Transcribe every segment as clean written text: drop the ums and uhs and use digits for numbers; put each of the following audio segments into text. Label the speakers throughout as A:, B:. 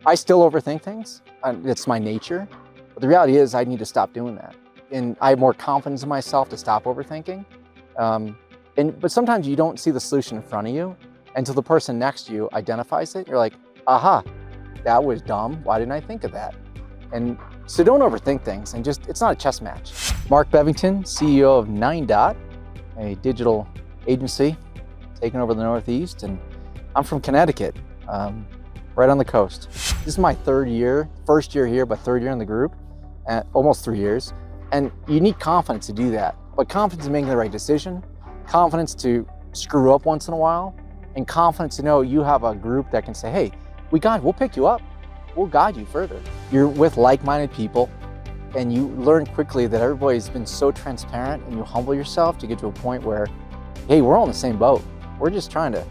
A: I still overthink things. It's my nature. But the reality is I need to stop doing that. And I have more confidence in myself to stop overthinking. But sometimes you don't see the solution in front of you until the person next to you identifies it. You're like, aha, that was dumb. Why didn't I think of that? And so don't overthink things and it's not a chess match. Mark Bevington, CEO of Ninedot, a digital agency taking over the Northeast. And I'm from Connecticut, right on the coast. This is my first year here, but third year in the group, almost 3 years. And you need confidence to do that. But confidence in making the right decision, confidence to screw up once in a while, and confidence to know you have a group that can say, hey, we'll pick you up. We'll guide you further. You're with like-minded people, and you learn quickly that everybody's been so transparent, and you humble yourself to get to a point where, hey, we're all in the same boat. We're just trying to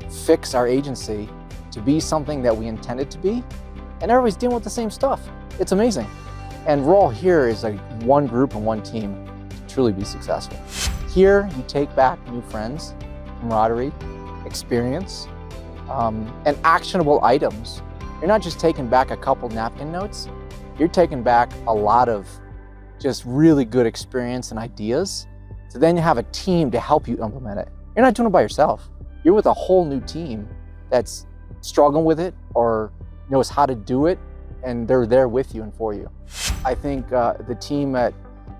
A: fix our agency to be something that we intended to be, and everybody's dealing with the same stuff. It's amazing. And we're all here as like one group and one team to truly be successful. Here, you take back new friends, camaraderie, experience, and actionable items. You're not just taking back a couple napkin notes, you're taking back a lot of just really good experience and ideas. So then you have a team to help you implement it. You're not doing it by yourself. You're with a whole new team that's struggling with it or knows how to do it, and they're there with you and for you. I think the team at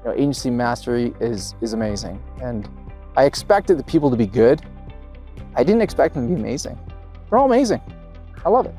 A: Agency Mastery is amazing. And I expected the people to be good. I didn't expect them to be amazing. They're all amazing. I love it.